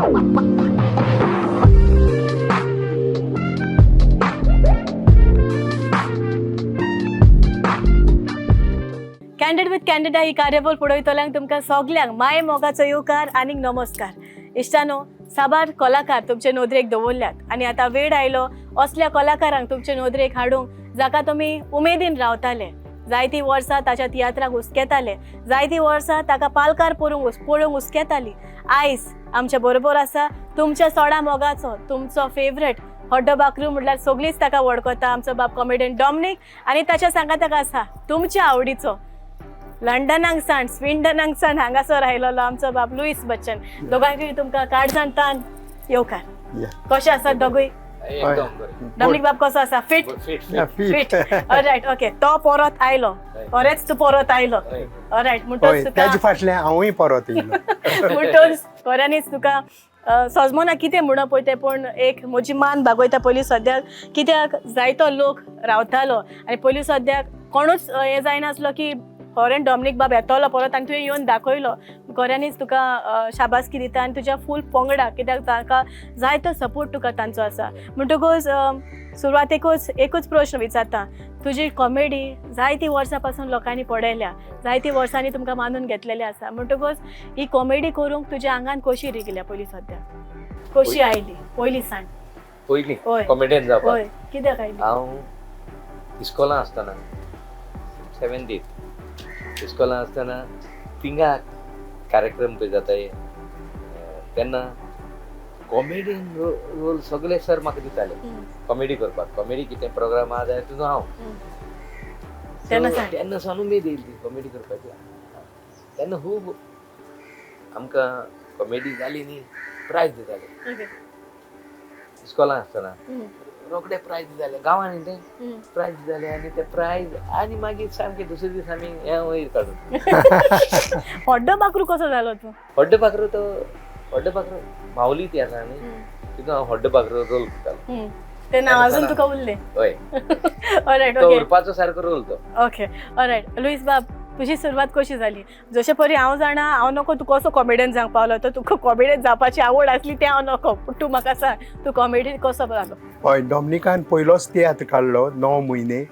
Candidate with candidate ही कार्यावळ पळयतल्यांक तुमकां सगल्यांक माय मोगाचो येवकार आनी नमस्कार। इश्टानो, साबार कलाकार तुमचे नोदरेक दवरल्यात आनी आतां वेळ आयलो असल्या कलाकारांक तुमचे नोदरेक हाडूंक जाका तुमी उमेदीन रावताले। जायतीं वर्सां ताच्या तियात्राक हुस्केताले, जायतीं वर्सां ताका पालकार पळोवंक हुस्केताली। आयज आमच्या बरोबर आसा तुमच्या सोडा मोगाचो तुमचो फेवरेट हड्डो बाकरू म्हटल्यार सगळींच ताका वळखता आमचो बाब कॉमेडियन डॉमिनिक आनी ताच्या सांगाताक आसा तुमच्या आवडीचो लंडनाक साण स्विडनाक साण हांगासर आयलोलो आमचो बाब लुईस बच्चन। दोगांयकूय तुमकां काळजांतान येवकार। कशे आसात दोगूय? डॉमिनिक बाब कसो आसा? Fit fit alright okay. तो परत आयलो, खरेंच तूं परत आयलो ऑलराइट म्हणटच तुका ताजे फाटल्यान हांवूय परत येयलो म्हणटच खऱ्यांनीच तुका सजमोना कितें म्हणो पळय तें पूण एक म्हजी मान भागयता पयलीं सद्याक कित्याक जायतो लोक रावतालो आनी पयलीं सद्याक कोणूच हें जायनासलो की खरें डॉमिनिक बाब येतलो परत आनी तुवें येवन दाखयलो। खऱ्यांनीच तुका शाबासकी दिता आनी तुज्या फूल पंगडा कित्याक ताका जायतो सपोर्ट तुका तांचो आसा। म्हणटकूच सुरवातेकूच एकूच प्रश्न विचारता, तुजी कॉमेडी जायतीं वर्सां पासून लोकांनी पळयल्या, जायतीं वर्सांनी तुमकां मानून घेतलेलें आसा। म्हणटकूच ही कॉमेडी करूंक तुज्या आंगान कशी रिगल्या पयलीं सद्याक? कशी आयली पयलीं सांग? पयलीं कॉमेडियन जावपाक हय कित्याक आयली? हांव इस्कॉलां आसतना 7th इस्कॉलां आसतना थिंगा कार्यक्रम पळय जाताय तेन्ना कॉमेडियन रोल सगळे सर म्हाका दिताले कॉमेडी करपाक। कॉमेडी कितें प्रोग्राम आहा जाल्यार तितून हांव तेन्ना सावन उमेद येयली ती कॉमेडी करपाची। तेन्ना खूब आमकां कॉमेडी जाली न्ही प्रायज दिताले इस्कॉलां आसतना रोखडे प्रायज दिताले गांवांनी ते प्रायज दिताले आनी ते प्रायज आनी मागीर सामके दुसरे दीस आमी हें वयर काडून हड्डो बाकरू कसो जालो तूं? हड्डो बाकरो माऊली ती आसा न्ही तितून हांव हड्डो बाकरो रोल करतालो। ते नांव अजून तुका उरलें? हय ऑलराइट तो ओके उरपाचो सारको रोल तो। ओके ऑलराइट लुईस बाब तुजी सुरवात कशी जाली? जशे परी हांव जाणा हांव नको तूं कसो कॉमेडियन जावंक पावलो तर तुका कॉमेडियन जावपाची आवड आसली तें हांव नको पूण तूं म्हाका सांग तूं कॉमेडी कसो जालो? हय डॉमिनिकान पयलोच तियात्र काडलो 9 म्हयने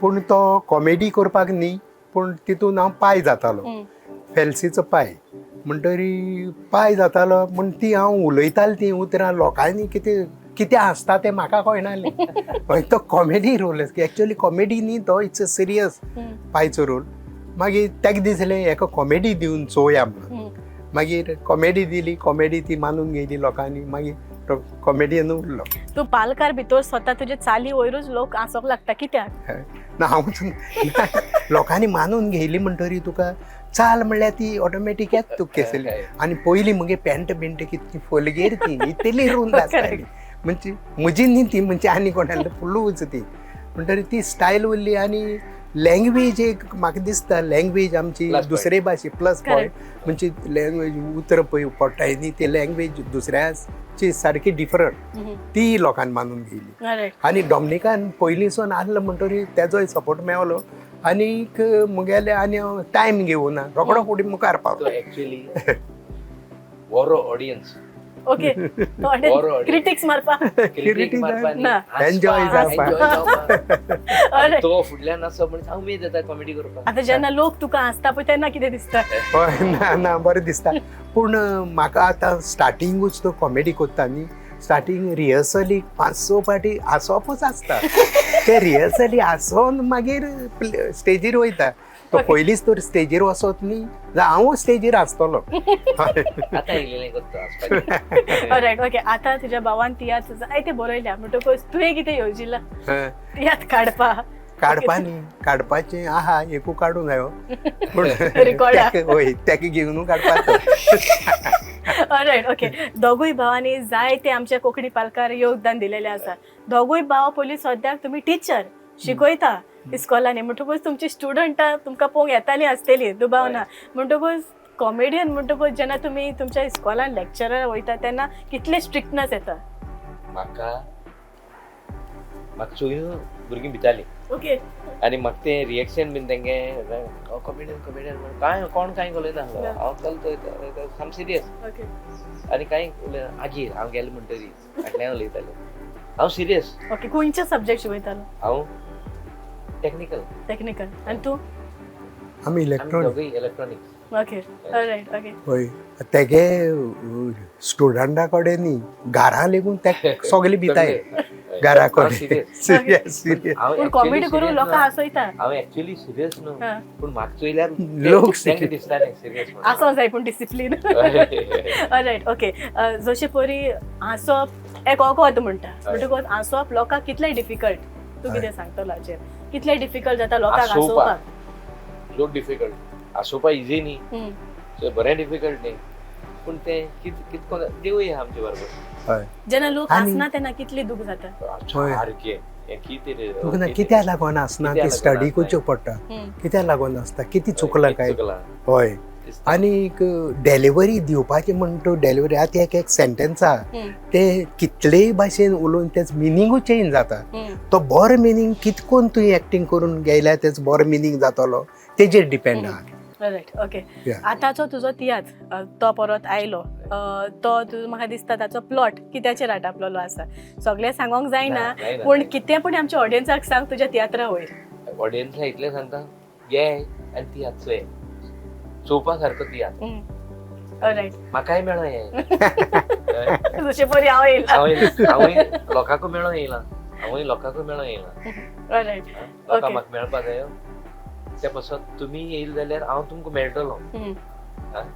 पूण तो कॉमेडी करपाक न्ही पूण तितून हांव पाय जातालो फेल्सीचो पाय म्हणटरी पाय जातालो म्हण ती हांव उलयताली ती उतरां लोकांनी कितें आसता तें म्हाका कळनासलें। हय तो कॉमेडी रोल एक्चुअली कॉमेडी न्ही तो इट्स अ सिरियस पायचो रोल। मागीर ताका दिसलें हेका कॉमेडी दिवन चोवया म्हणून मागीर कॉमेडी दिली कॉमेडी ती मानून घेयली लोकांनी मागीर कॉमेडियन उरलो। तूं पालकार भितर स्वता तुजे चाली वयरूच लोक आसोंक लागता कित्याक? ना हांव लोकांनी मानून घेयली म्हणटरी तुका चाल म्हणल्यार ती ऑटोमॅटीक येत तुका केसली आनी पयलीं मगे पॅन्ट बिंट कितली फोलगेर ती इतली रूंद आसताली म्हणजे म्हजी न्ही ती म्हणजे आनी कोणाली फुल्लूच ती म्हणटरी ती स्टायल उरली आनी लँग्वेज एक म्हाका दिसता लँग्वेज आमची दुसरे भाशे प्लस पॉयंट म्हणजे लँग्वेज उतर पळय पडटाय न्ही ती लँग्वेज दुसऱ्याची सारकी डिफरंट ती लोकांनी मानून घेयली आनी डॉमिनिकान पयलींसून आसलो म्हणटरी तेजोय सपोर्ट मेळलो आनीक मुगेले आनी हांव टायम घेवना रोखडो फुडें मुखार पावलो। एक्चुअली वरो ऑडियन्स ओके क्रिटिक्स मारपा एन्जॉय जावपाक तो फुडल्यान आसा म्हणजे हांव उमेद येता कॉमेडी करपाक। आतां जेन्ना लोक तुका हांसता पळय तेन्ना कितें दिसता? हय ना बरें दिसता पूण म्हाका आतां स्टार्टिंगूच तो कॉमेडी करता न्ही स्टार्टिंग रिहर्सलीक 5-6 फाटी हांसोवपूच आसता ते रिहर्सली हांसोवन मागीर स्टेजीर वयता तो पयलींच तर स्टेजीर वचत न्ही जाल्यार हांव स्टेजीर हांसतलो। आतां येयलेलें करता ऑलराइट ओके। आतां तुज्या भावान तियात्र जायते बरयल्या म्हणटकूच तुवें कितें येवजिल्लां तियात्र काडपा न्ही काडपाचें आहा एकू काडूं जायो पूण रिकॉर्ड हय तेका घेवनू काडपाक। Alright okay. दोगूय भावांनी जायते आमच्या कोंकणी पालकार योगदान दिलेलें आसा। दोगूय भाव पयलीं सद्याक तुमी टिचर शिकयता इस्कॉलांनी म्हणटकूच तुमची स्टुडंटां तुमकां पळोवंक येतालीं आसतलीं दुबाव ना म्हणटकूच कॉमेडियन म्हणटकूच जेन्ना तुमी तुमच्या इस्कॉलान लेक्चरार वयता तेन्ना कितले स्ट्रिक्टनस येता? म्हाका चोय भुरगीं भितालीं ओके आनी म्हाका ते रिएक्शन बीन तेंगे कॉमेडियन काय कोण कांय उलयना हांव चलता साम सिरियस ओके आनी कांय उलयना आगीर हांव गेलें म्हणटरी फाटल्यान उलयताले हांव सिरियस ओके खंयचे सब्जेक्ट शिकयतालो हांव टेक्निकल टेक्निकल आनी तूं आमी आमी इलेक्ट्रॉनिक दोगूय इलेक्ट्रॉनिक्स ओके ऑलरायट ओके होय तेगे स्टुडंटा कडेन न्ही घरा लेगून ते सगळे भिताय घरा कडेन सिरियस सिरियस पूण कॉमेडी करून लोकां हसयता हांव एक्चुअली सिरियस न्हू हा. पूण म्हाका चोयल्यार लोक तेंका दिसतालें सिरियस आसों जाय पूण डिसिप्लीन ऑलरायट ओके जशें परी हांसप एक वखद म्हणटा म्हणटकूच हांसप लोकांक कितलें डिफिकल्ट तूं कितें सांगतलो हाचेर कितलें डिफिकल्ट जाता लोकांक हांसोवपाक लोक डिफिकल्ट आसोवपा इजी न्ही हम्म. सो बरें डिफिकल्ट न्ही पूण तें कितको देवूय आमचे बरोबर हय जेन्ना लोक आनी- हसना तेन्ना कितली दूख जाता होय. सारकें हें कितें रे तुका ना कित्या लागून आसना ती कित्याक स्टडी लागून करच्यो पडटा कित्या लागून आसता कितें चुकलां काय हय दिसता. आनीक डेलिव्हरी दिवपाची म्हणटा डेलिव्हरी आतां एक सेंटेन्स आहा हम्म. ते कितलेय भाशेन उलोवन तेच मिनिंगूच चेंज जाता हम्म. तो बरो मिनींग कितकोन तुवें एक्टींग करून गेल्यार तेच बरो मिनींग जातलो तेजेर डिपेंड आहा रायट ओके Yeah. आतांचो तुजो तियात्र तो परत आयलो तो म्हाका दिसता ताचो प्लॉट कित्याचेर आटापलेलो आसा सगळें सांगोंक जायना जायना. पूण कितें पूण आमच्या ऑडियन्साक सांग तुज्या तियात्रा वयर ऑडियन्साक इतलें सांगता गे आनी ती चोय चोवपा सारको तियात्र रायट म्हाकाय मेळो हें जशें परी हांव येयला हांवूय लोकांकूय मेळो येयला हांवूय लोकांकूय मेळो येयला रायट लोकांक Okay. म्हाका मेळपा जायो ते पासून तुमी येयले जाल्यार हांव तुमकां मेळटलो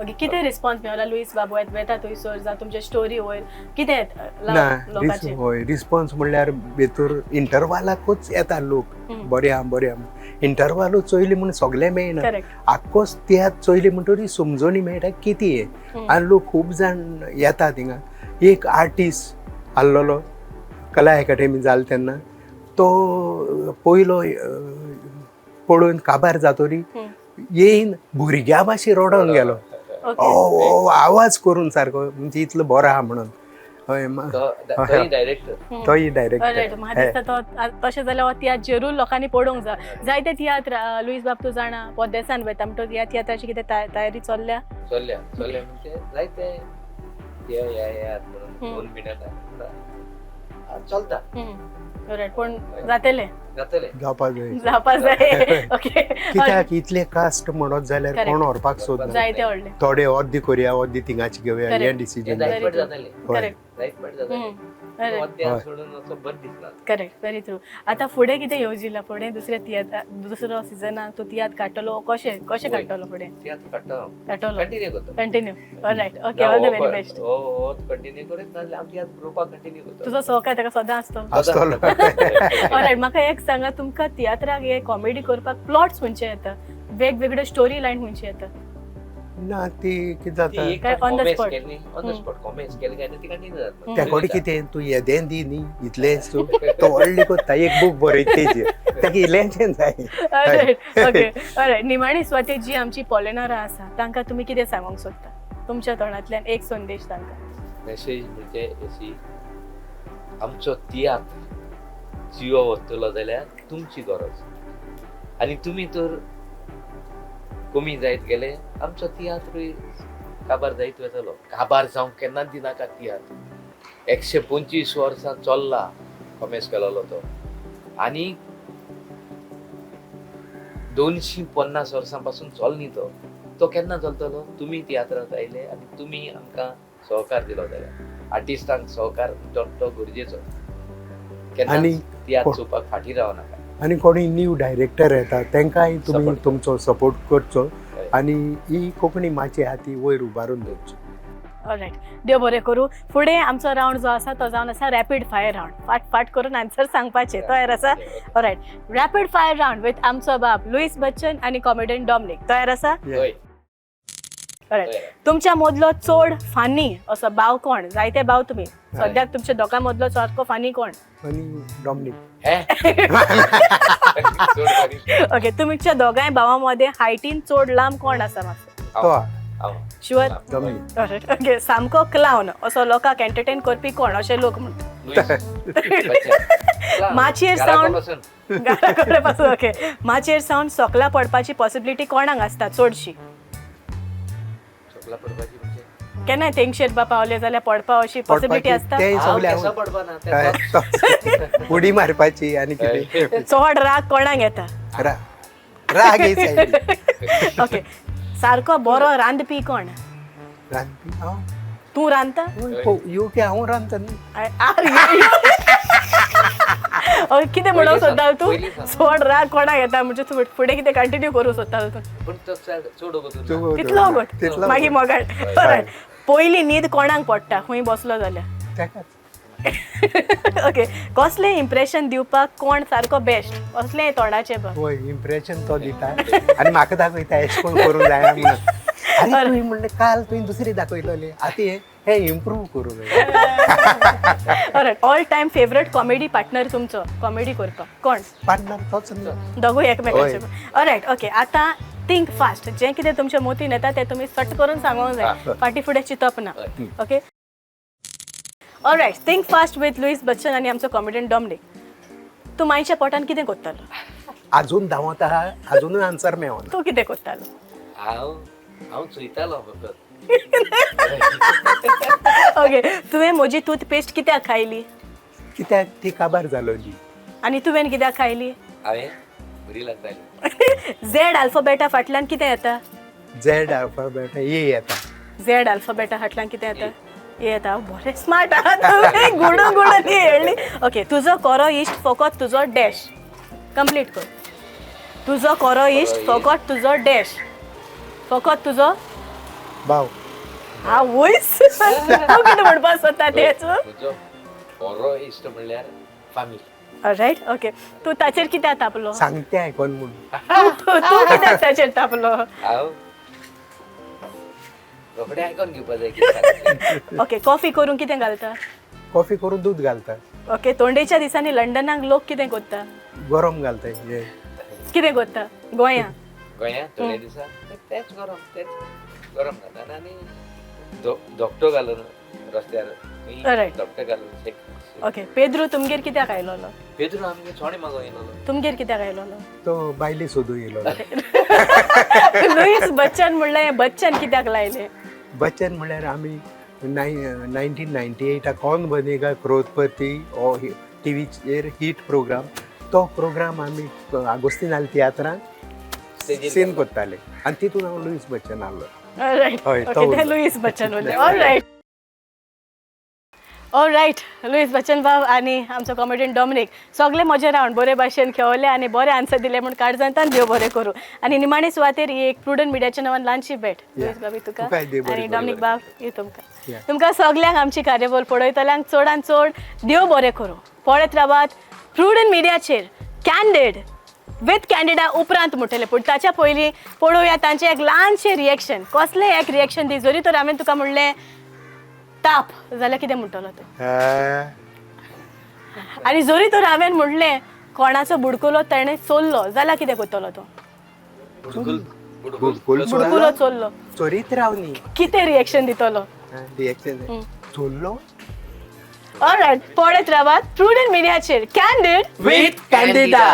ओके कितें रिस्पॉन्स मेळला लुईस बाबू येता थंयसर जावं तुमचे स्टोरी वयर कितें ना लोकांचे हय रिस्पॉन्स म्हणल्यार भितर इंटरवालाकूच येता लोक हम्म. बरें आहा बरें आहा इंटरवालूच चोयली म्हण सगळें मेळना करेक्ट आख्खोच त्यात चोयली म्हणटरी समजोनी मेळटा कितें हें आनी लोक खूब जाण येता थिंगा एक आर्टिस्ट आसलोलो कला एकाडेमी जाल तेन्ना तो पयलो पळोवन काबार जातोरी येयन भुरग्या भाशेन रडोंक गेलो ओ आवाज करून सारको म्हणजे इतलो बरो आहा म्हणून हय डायरेक्टर तोय रायट डायरेक्टर म्हाका दिसता तो तशें जाल्यार हो तियात्र जरूर लोकांनी पळोवंक जाय जायते तियात्र लुईस बाब तूं जाणा पोद्देसान वयता म्हणटो ह्या तियात्राची कितें तयारी चल्ल्या चल्ल्या म्हणजे जायते या म्हणून 2 मिनटां चलता रायट पूण जातलें जातलें जावपा जाय ओके कित्याक इतले कास्ट म्हणत जाल्यार Correct. कोण व्हरपाक सोदना जायते व्हडले थोडे अर्दी कोरया अर्दी थिंगाची घेवया Correct. हें डिसिजन जायफळ जातलें करेक्ट जायफळ जातलें हय. सोडून वचप बरें दिसना करेक्ट व्हेरी ट्रू आतां फुडें कितें येवजिल्ला फुडें दुसऱ्या तियात्र दुसरो सिजनाक तूं तियात्र काडटलो कशें काडटलो फुडें तियात्र काडटा काडटलो कंटिन्यू करता continue right okay all the very best हो कंटिन्यू करीत नाजाल्यार आमची आज ग्रुपाक कंटिन्यू करता तुजो सहकार ताका सदां आसतो आसतलो ऑलरायट म्हाका एक सांगा तुमकां तियात्राक हे कॉमेडी करपाक प्लॉट्स खंयचे येता वेगवेगळे स्टोरी लायन खंयची येता ना ती कितें जाता काय on the spot? On the spot comments केले काय ती कंटिन्यू जाता त्या कोडे कितें तूं येदें दी न्ही इतलेंच तूं तो व्हडली कोत्ता एक बूक बरयत तेजेर ताका इल्लेंचें जाय ऑलरायट ओके ऑलरायट निमाणी स्वाती जी आमची पॉलिनारा आसा तांकां तुमी कितें सांगूंक सोदता तुमच्या तोंडांतल्यान एक संदेश तांकां मेसेज म्हणजे अशी आमचो तियात्र जियो वतलो जाल्यार तुमची गरज आनी तुमी तर कमी जायत गेले आमचो तियात्रूय काबार जायत वतलो काबार जावंक केन्ना दिनाका तियात्र 125 वर्सां चल्ला कॉमेस केलोलो तो आनी 250 वर्सां पासून चलनी तो केन्ना चलतलो तुमी तियात्रांत आयले आनी तुमी आमकां सहकार दिलो जाल्यार आर्टिस्टांक सहकार तो गरजेचो केन्ना आनी तियात्र चोवपाक फाटीं रावनाका आनी कोणी न्यू डायरेक्टर येता तांकांय तुमी Support. तुमचो सपोर्ट करचो हय. आनी ही कोंकणी माची हाती वयर उबारून दवरची ऑलरायट देव बरें करूं फुडें आमचो रावंड जो आसा तो जावन आसा रॅपीड फायर रावंड फाट करून आन्सर सांगपाचे तयार आसा all right rapid fire round with आमचो बाब लुईस बच्चन आनी कॉमेडियन डॉमिनिक तयार आसा हय. ऑलरायट तुमच्या मदलो चड फानी असो भाव कोण जायते भाव तुमी सद्याक तुमच्या दोगां मदलो सारको फानी कोण आनी डॉमिनिक हे? चड बरी. ओके तुमच्या दोगांय भावां मध्ये हायटीन चड लांब कोण आसा मातसो तो हांव. शुअर डॉमिनिक ऑलरायट ओके सामको क्लावन असो लोकांक एंटरटेन करपी कोण अशे लोक म्हणटा माचयेर सावन ओके माचयेर सावन सोकला पडपाची पॉसिबिलिटी कोणाक आसता चडशी चोकला पडपाची म्हणजे केन्नाय तेंगशेर बा पावले जाल्यार पडपा अशी पॉसिबिलिटी आसता ते हांव सगळे केसां पडपा ना ते उडी मारपाची आणि कितें चड राग कोणाक येता राग येयचा ओके सारको बरो रांदपी कोण रांदपी हांव तूं रांदता येवके हांव रांदता न्ही कितें म्हणूंक सोदता तूं पयलीं सांग. चड राग कोणाक येता म्हणजे तूं फुडें कितें कंटिन्यू करूं सोदता तूं पण तो चड वगत तितलो गोट तितलो मागीर मोगाळ पयली न्हीद कोणाक पडटा खंय बसलो जाल्यार ताकाच ओके कसलें इम्प्रेशन दिवपाक कोण सारको बेस्ट असलें तोंडाचे बघ होय इम्प्रेशन तो दिता आणि म्हाका दाखयता एश कोण करूंक जाय म्हणून अरे तुवें म्हणलें काल तुवें दुसरी दाखयलोली आतां हे इम्प्रूव करूंक जाय all time favourite comedy partner तुमचो कॉमेडी करपाक कोण पार्टनर तोच न्ही दोगूय एकमेकांचे ऑलरायट ओके आतां थिंक फास्ट जें कितें तुमच्या मोतीन येता तें तुमी सट करून सांगूंक जाय फाटी फुडें चिंतप ना okay alright think fast with Lewis Bachchan आनी आमचो कॉमेडियन डॉमिनिक तूं मायच्या पोटान कितें कोत्तालो अजून धांवत आहा अजूनूय आन्सर मेळना तूं कितें कोत्तालो हांव चुयतालो फकत ओके तुवें म्हजी टूथपेस्ट कित्याक खायली कित्याक ती काबार जालोली आनी तुवें कित्याक खायली हांवें बरी लागताली झेड अल्फाबेटा फाटल्यान कितें येता झेड अल्फाबेट ए येता झेड अल्फाबेटा फाटल्यान कितें येता ए येता बरें स्मार्ट आहा तुवें गुडून गुडून ती हेळ्ळी ओके तुजो कोरो इश्ट फकत तुजो डॅश कंप्लीट कर तुजो कोरो इश्ट फकत तुजो डॅश फकत तुजो भाव हा वयस हांव कितें म्हणपाक सोदता तेच म्हजो बरो इश्ट म्हणल्यार फामील रायट ओके तूं ताचेर कित्याक तापलो सांगते आयकोन म्हणून तूं कित्याक ताचेर तापलो हांव रोखडें आयकोन घेवपा जाय कितें ओके कॉफी करून कितें घालता कॉफी करून दूध घालता ओके तोंडेच्या दिसांनी लंडनाक लोक कितें करता गरम घालता हे कितें करता गोंयां गोंयांत थोडे दिसा तेच गरम घालता आनी धोकटो घालून रस्त्यार Alright. धोकटो घालून ओके पेद्रू तुमगेर कित्याक आयलोलो पेद्रू आमगे छोणे मागो येयलोलो तुमगेर कित्याक आयलोलो तो बायली सोदू येयलो लुईस बच्चन म्हणलें बच्चन कित्याक लायले बच्चन म्हळ्यार आमी 1998 कौन बनेगा करोडपती हो टीव्हीचेर हिट प्रोग्राम तो प्रोग्राम आमी आगोस्तीन तियात्रांत सीन करताले आनी तितून हांव लुईस बच्चन आहलो रायट हय, तो ओके ते उरलो. लुईस बच्चन उरले ऑल रायट लुईस बच्चन बाब आनी आमचो कॉमेडियन डॉमिनिक सगळे मजे रावंड बरे भाशेन खेळले आनी बरे आन्सर दिले म्हूण काळजांतान देव बरें करूं आनी निमाणे सुवातेर ही एक प्रुडंट मिडियाच्या नांवान ल्हानशी भेट लुईस बाबी तुका तुकाय देव बरें आनी करूं. डॉमिनिक बाब ही तुमकां Yeah. तुमकां सगल्यांक आमची कार्यावळ पळयतल्यांक चडान चड देव बरें करूं पळयत रावात प्रुडंट मिडियाचेर कॅन्डिड विथ कॅन्डिडा उपरांत म्हणटले पूण ताच्या पयलीं पळोवया तांचें एक ल्हानशें रिएक्शन कसलें एक रिएक्शन दी जरी तर हांवें तुका म्हणलें ताप जाल्यार कितें म्हणटलो तूं आनी जरी तर हांवें म्हणलें कोणाचो बुडकुलो ताणें चोरलो जाल्यार कितें करतलो तो बुडकुलो चोरलो चोरीत रावनी कितें रिएक्शन दितलो रिएक्शन चोरलो ऑलरायट पळयत रावात प्रुडंट मिडियाचेर कॅन्डिड विथ कॅन्डिडा